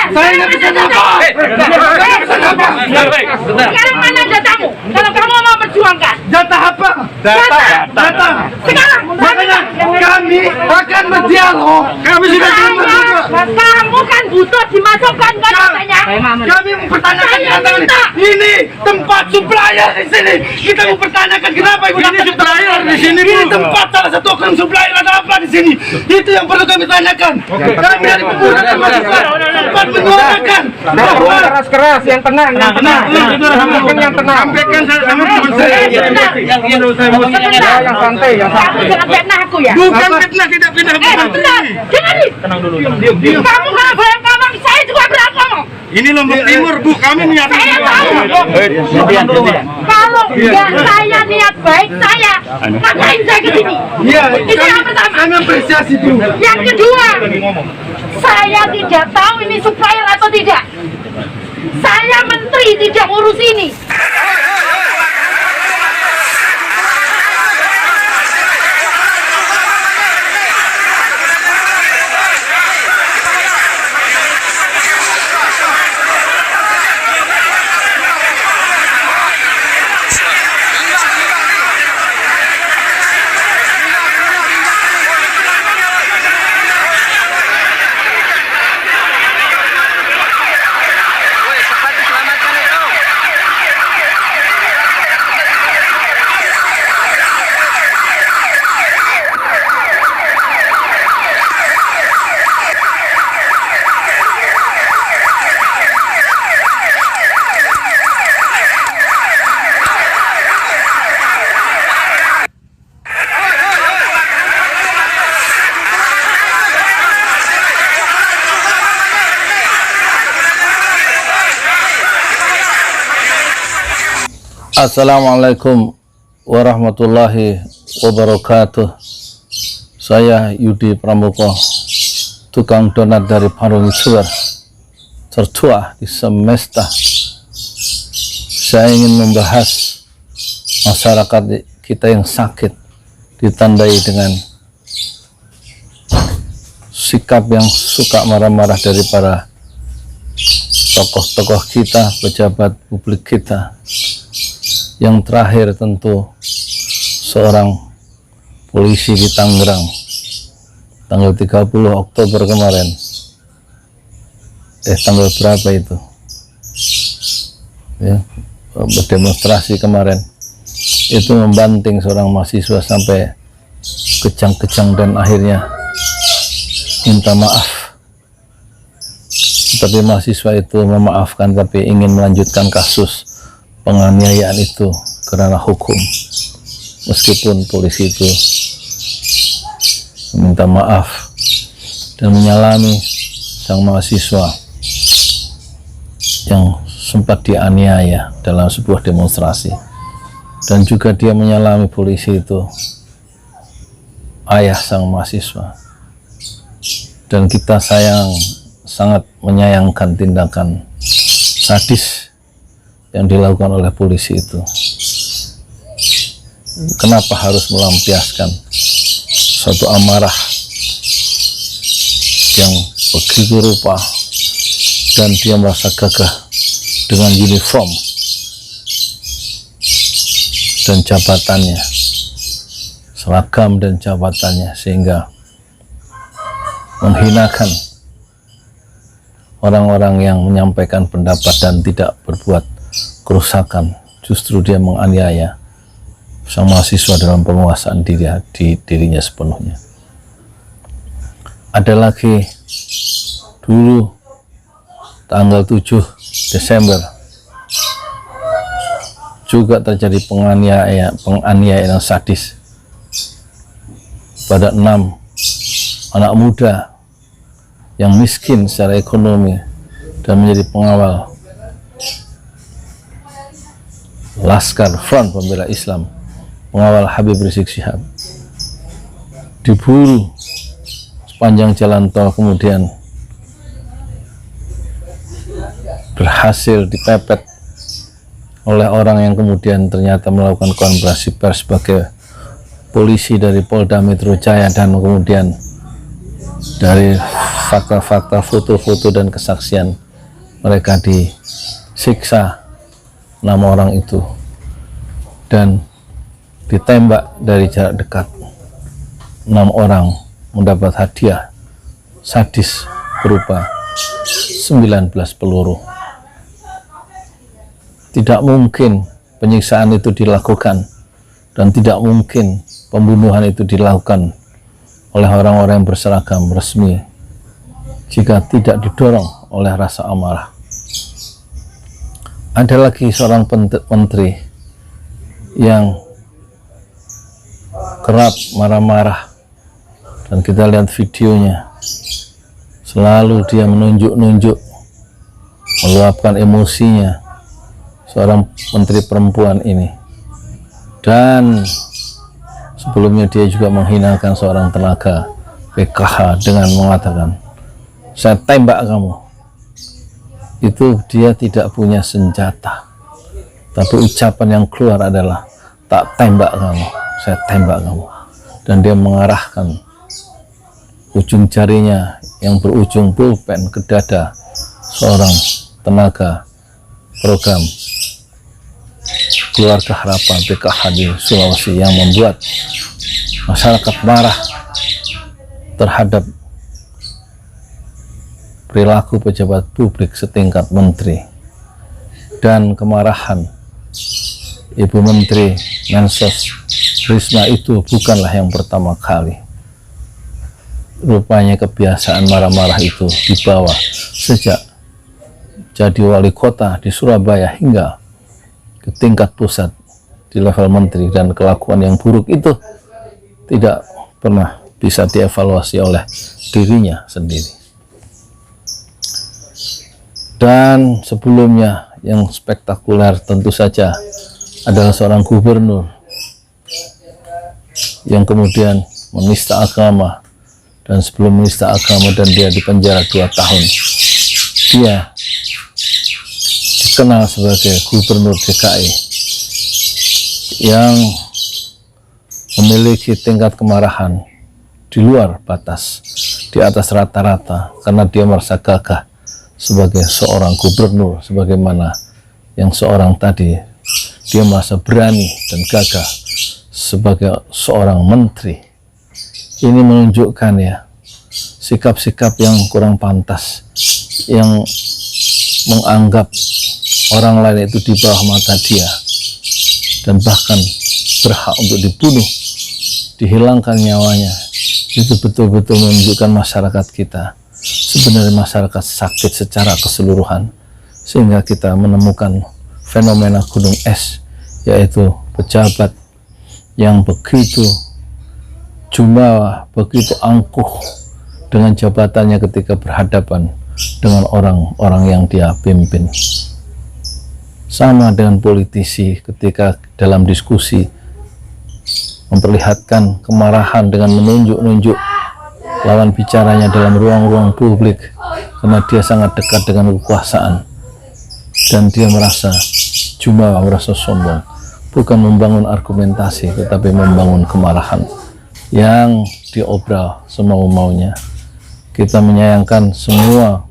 Saya nggak bisa ngapa. Sekarang mana datamu? Kalau kamu mau perjuangkan. Data apa? Data. Sekarang Makanya kami akan berdialog. Kami sudah kamu kan butuh dimasukkan ke datanya. Kami mempertanyakan ini tempat supplier di sini. Kita mempertanyakan kenapa ibu ini supplier di sini. Ini tempat salah satu oknum supplier ada apa di sini? Itu yang perlu kami tanyakan. Kami dari pemuda dan mahasiswa tempat menyuarakan. Keras-keras yang tenang, yang tenang. Sampaikan sama teman saya. Yang santai, yang santai. Kamu jangan fitnah aku ya. Bukan fitnah, tidak fitnah. Tenang, jangan nih. Kamu kalau bayang ngomong, saya juga berat ngomong. Ini Lombok Timur, Bu. Kami niat Saya tahu. Kalau enggak saya niat baik saya, ngapain saya ke sini? Iya, Itu yang pertama. kami apresiasi itu. Yang kedua, saya tidak tahu ini supplier atau tidak. Saya menteri tidak ngurus ini. Assalamualaikum warahmatullahi wabarakatuh. Saya Yudi Pramoko, tukang donat dari Parung Suwer, tertua di semesta. Saya ingin membahas masyarakat kita yang sakit ditandai dengan sikap yang suka marah-marah dari para tokoh-tokoh kita, pejabat publik kita. Yang terakhir tentu seorang polisi di Tangerang tanggal 30 Oktober kemarin, tanggal berapa itu ya, berdemonstrasi kemarin itu membanting seorang mahasiswa sampai kejang-kejang dan akhirnya minta maaf. Tapi mahasiswa itu memaafkan tapi ingin melanjutkan kasus penganiayaan itu karena hukum, meskipun polisi itu meminta maaf dan menyalami sang mahasiswa yang sempat dianiaya dalam sebuah demonstrasi, dan juga dia menyalami polisi itu ayah sang mahasiswa. Dan kita sangat menyayangkan tindakan sadis yang dilakukan oleh polisi itu. Kenapa harus melampiaskan suatu amarah yang begitu rupa, dan dia merasa gagah dengan uniform dan jabatannya, seragam dan jabatannya, sehingga menghinakan orang-orang yang menyampaikan pendapat dan tidak berbuat kerusakan. Justru dia menganiaya sang mahasiswa dalam penguasaan dirinya sepenuhnya. Ada lagi dulu tanggal 7 Desember juga terjadi penganiayaan yang sadis pada 6 anak muda yang miskin secara ekonomi dan menjadi pengawal Laskar Front Pembela Islam, pengawal Habib Rizik Syihab, diburu sepanjang jalan tol, kemudian berhasil dipepet oleh orang yang kemudian ternyata melakukan konferensi pers sebagai polisi dari Polda Metro Jaya dan kemudian dari fakta-fakta, foto-foto dan kesaksian mereka disiksa 6 orang itu dan ditembak dari jarak dekat. 6 orang mendapat hadiah sadis berupa 19 peluru. Tidak mungkin penyiksaan itu dilakukan dan tidak mungkin pembunuhan itu dilakukan oleh orang-orang yang berseragam resmi jika tidak didorong oleh rasa amarah. Ada lagi seorang menteri yang kerap marah-marah dan kita lihat videonya, selalu dia menunjuk-nunjuk, meluapkan emosinya, seorang menteri perempuan ini. Dan sebelumnya dia juga menghinakan seorang tenaga PKH dengan mengatakan, "Saya tembak kamu." Itu dia tidak punya senjata, tapi ucapan yang keluar adalah, "Tak tembak kamu, saya tembak kamu." Dan dia mengarahkan ujung jarinya yang berujung pulpen ke dada seorang tenaga program Keluarga Harapan PKH di Sulawesi yang membuat masyarakat marah terhadap perilaku pejabat publik setingkat menteri. Dan kemarahan Ibu Menteri Mensos Risma itu bukanlah yang pertama kali. Rupanya kebiasaan marah-marah itu dibawa sejak jadi wali kota di Surabaya hingga ke tingkat pusat di level menteri, dan kelakuan yang buruk itu tidak pernah bisa dievaluasi oleh dirinya sendiri. Dan sebelumnya yang spektakuler tentu saja adalah seorang gubernur yang kemudian menista agama, dan sebelum menista agama dan dia dipenjara 2 tahun, dia dikenal sebagai gubernur DKI yang memiliki tingkat kemarahan di luar batas, di atas rata-rata, karena dia merasa gagah sebagai seorang gubernur, sebagaimana yang seorang tadi dia merasa berani dan gagah sebagai seorang menteri. Ini menunjukkan ya sikap-sikap yang kurang pantas, yang menganggap orang lain itu di bawah mata dia dan bahkan berhak untuk dibunuh, dihilangkan nyawanya. Itu betul-betul menunjukkan masyarakat kita sebenarnya masyarakat sakit secara keseluruhan, sehingga kita menemukan fenomena gunung es, yaitu pejabat yang begitu jumawa, begitu angkuh dengan jabatannya ketika berhadapan dengan orang-orang yang dia pimpin. Sama dengan politisi ketika dalam diskusi memperlihatkan kemarahan dengan menunjuk-nunjuk lawan bicaranya dalam ruang-ruang publik, karena dia sangat dekat dengan kekuasaan dan dia merasa jumawa, merasa sombong. Bukan membangun argumentasi, tetapi membangun kemarahan yang diobral semau-maunya. Kita menyayangkan semua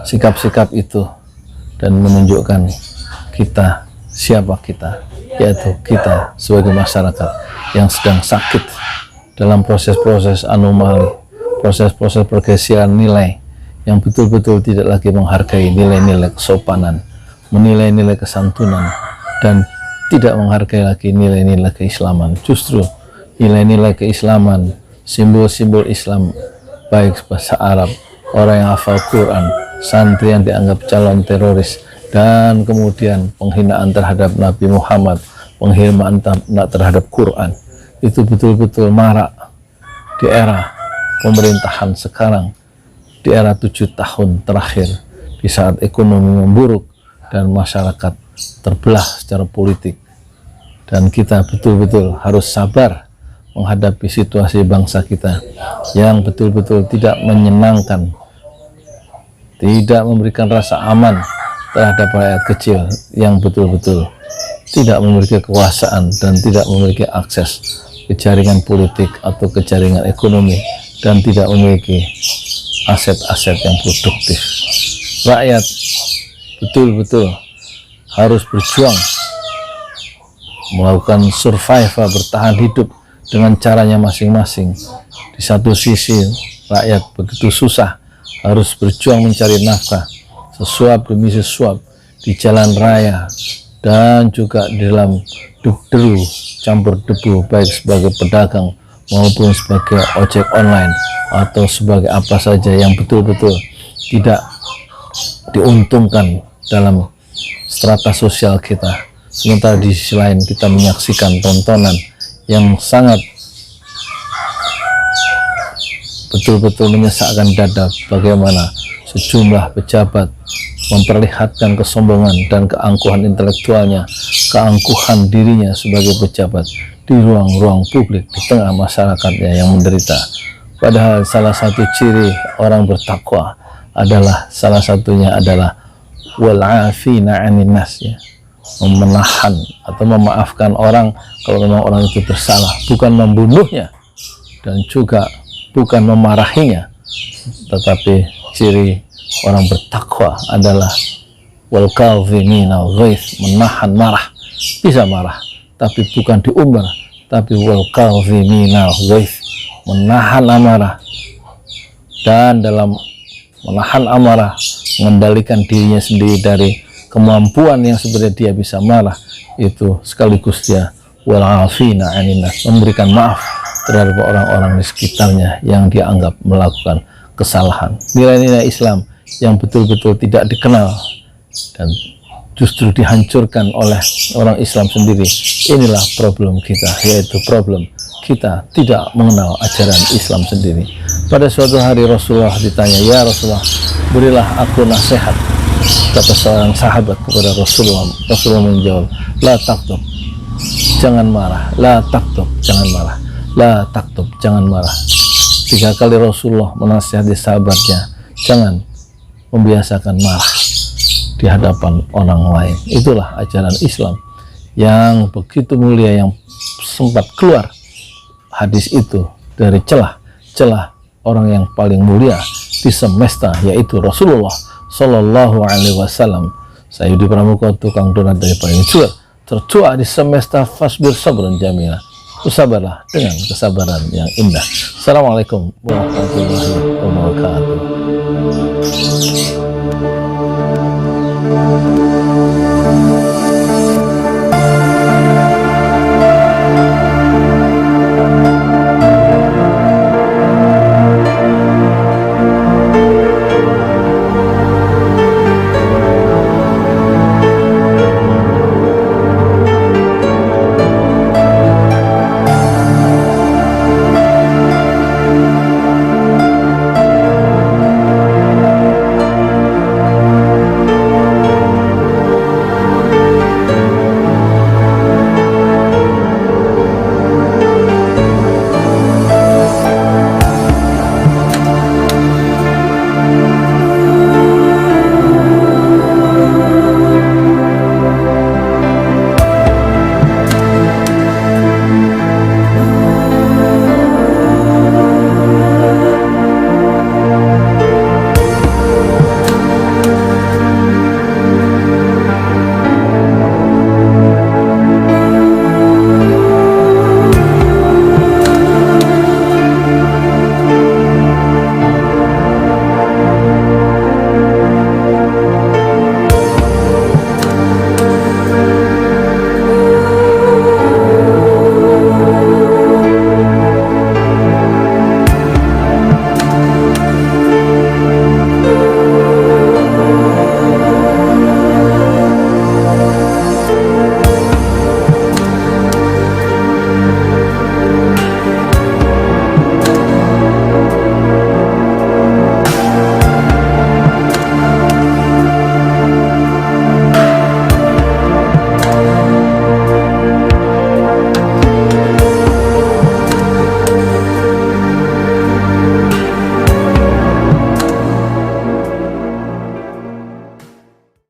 sikap-sikap itu dan menunjukkan kita, siapa kita, yaitu kita sebagai masyarakat yang sedang sakit dalam proses-proses anomali, proses-proses pergeseran nilai yang betul-betul tidak lagi menghargai nilai-nilai kesopanan, menilai nilai kesantunan, dan tidak menghargai lagi nilai-nilai keislaman. Justru nilai-nilai keislaman, simbol-simbol Islam, baik bahasa Arab, orang yang hafal Quran, santri yang dianggap calon teroris, dan kemudian penghinaan terhadap Nabi Muhammad, penghinaan terhadap Quran, itu betul-betul marak di era pemerintahan sekarang, di era 7 tahun terakhir, di saat ekonomi memburuk dan masyarakat terbelah secara politik. Dan kita betul-betul harus sabar menghadapi situasi bangsa kita yang betul-betul tidak menyenangkan, tidak memberikan rasa aman terhadap rakyat kecil yang betul-betul tidak memiliki kekuasaan dan tidak memiliki akses ke jaringan politik atau ke jaringan ekonomi dan tidak memiliki aset-aset yang produktif. Rakyat betul-betul harus berjuang melakukan survival, bertahan hidup dengan caranya masing-masing. Di satu sisi rakyat begitu susah, harus berjuang mencari nafkah sesuap demi sesuap di jalan raya dan juga di dalam deru campur debu, baik sebagai pedagang maupun sebagai ojek online atau sebagai apa saja yang betul-betul tidak diuntungkan dalam strata sosial kita. Sementara di sisi lain kita menyaksikan tontonan yang sangat betul-betul menyesakkan dada, bagaimana sejumlah pejabat memperlihatkan kesombongan dan keangkuhan intelektualnya, keangkuhan dirinya sebagai pejabat di ruang-ruang publik di tengah masyarakatnya yang menderita. Padahal salah satu ciri orang bertakwa adalah, salah satunya adalah wal'afina 'anin nas, ya, menahan atau memaafkan orang kalau memang orang itu bersalah, bukan membunuhnya dan juga bukan memarahinya. Tetapi ciri orang bertakwa adalah wal kadhimina al-ghaidh, menahan marah. Bisa marah tapi bukan diumbar, tapi wal kadhimina al-ghaidh, menahan amarah. Dan dalam menahan amarah, mengendalikan dirinya sendiri dari kemampuan yang sebenarnya dia bisa marah, itu sekaligus dia wal 'afina 'anin nas, memberikan maaf terhadap orang-orang di sekitarnya yang dia anggap melakukan kesalahan. Nilai-nilai Islam yang betul-betul tidak dikenal dan justru dihancurkan oleh orang Islam sendiri. Inilah problem kita, yaitu problem kita tidak mengenal ajaran Islam sendiri. Pada suatu hari Rasulullah ditanya, "Ya Rasulullah, berilah aku nasihat." Kata seorang sahabat kepada Rasulullah, Rasulullah menjawab, "La taktub, jangan marah. La taktub, jangan marah. La taktub, jangan marah." 3 kali Rasulullah menasihati sahabatnya, jangan membiasakan marah di hadapan orang lain. Itulah ajaran Islam yang begitu mulia, yang sempat keluar hadis itu dari celah orang yang paling mulia di semesta, yaitu Rasulullah Sallallahu Alaihi Wasallam. Saya Yudi Pramuka, tukang donat dari paling tertua di semesta. Fasbir sabran jamila, bersabarlah dengan kesabaran yang indah. Assalamualaikum warahmatullahi wabarakatuh.